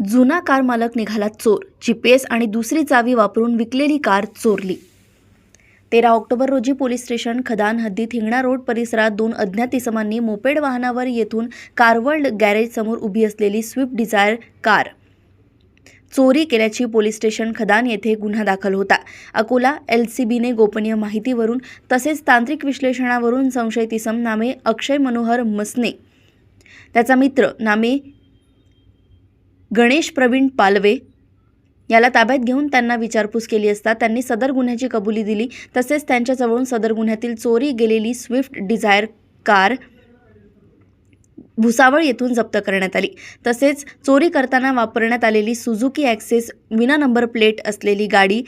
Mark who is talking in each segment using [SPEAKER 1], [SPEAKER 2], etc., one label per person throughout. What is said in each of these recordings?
[SPEAKER 1] जुना कार मालक निघाला चोर, GPS आणि दुसरी चावी वापरून विकलेली कार चोरली। 13 ऑक्टोबर रोजी पोलीस स्टेशन खदान हद्दीत हिंगणा रोड परिसरात 2 अज्ञात इसमांनी मोपेड वाहनावर येथून कारवर्ल्ड गॅरेज समोर उभी असलेली स्विफ्ट डिझायर कार चोरी केल्याची पोलीस स्टेशन खदान येथे गुन्हा दाखल होता। अकोला LCBने गोपनीय माहितीवरून तसेच तांत्रिक विश्लेषणावरून संशयित इसम नामे अक्षय मनोहर मसने, त्याचा मित्र नामे गणेश प्रवीण पालवे याला ताब्यात घेऊन त्यांना विचारपूस केली असता त्यांनी सदर गुन्ह्याची कबुली दिली। तसेच त्यांच्याजवळून सदर गुन्ह्यातील चोरी गेलेली स्विफ्ट डिझायर कार भुसावळ येथून जप्त करण्यात आली। तसेच चोरी करताना वापरण्यात आलेली सुझुकी ॲक्सेस विना नंबर प्लेट असलेली गाडी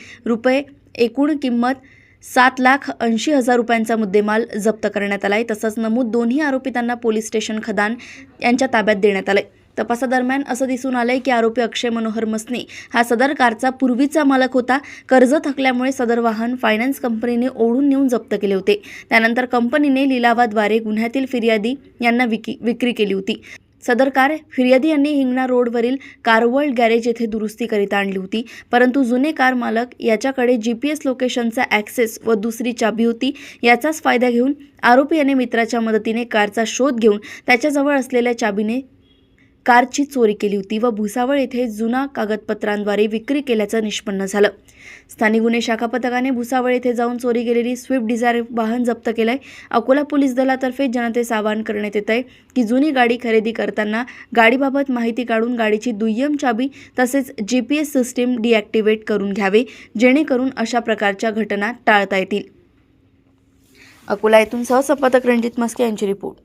[SPEAKER 1] एकूण किंमत 7,80,000 रुपयांचा मुद्देमाल जप्त करण्यात आलाय। तसंच नमूद दोन्ही आरोपितांना पोलीस स्टेशन खदान यांच्या ताब्यात देण्यात आलंय। तपासादरम्यान असं दिसून आलंय की आरोपी अक्षय मनोहर मसने हा सदर कारचा पूर्वीचा मालक होता। कर्ज थकल्यामुळे सदर वाहन फायनान्स कंपनीने ओढून नेऊन जप्त केले होते। त्यानंतर कंपनीने लिलावाद्वारे गुन्ह्यातील फिर्यादी यांना विक्री केली होती। सदर कार फिर्यादी यांनी हिंगणा रोडवरील कारवर्ल्ड गॅरेज येथे दुरुस्तीकरिता आणली होती, परंतु जुने कार मालक याच्याकडे GPS लोकेशनचा ॲक्सेस व दुसरी चाबी होती। याचाच फायदा घेऊन आरोपी याने मित्राच्या मदतीने कारचा शोध घेऊन त्याच्याजवळ असलेल्या चाबीने कारची चोरी केली होती व भुसावळ येथे जुना कागदपत्रांद्वारे विक्री केल्याचं निष्पन्न झालं। स्थानिक गुन्हे शाखा पथकाने भुसावळ येथे जाऊन चोरी गेलेली स्विफ्ट डिझायर वाहन जप्त केलंय। अकोला पोलीस दलातर्फे जनतेस आवाहन करण्यात येत आहे की जुनी गाडी खरेदी करताना गाडीबाबत माहिती काढून गाडीची दुय्यम चाबी तसेच GPS सिस्टीम डिॲक्टिवेट करून घ्यावे, जेणेकरून अशा प्रकारच्या घटना टाळता येतील। अकोला येथून सहसंपादक रणजित मस्के यांची रिपोर्ट।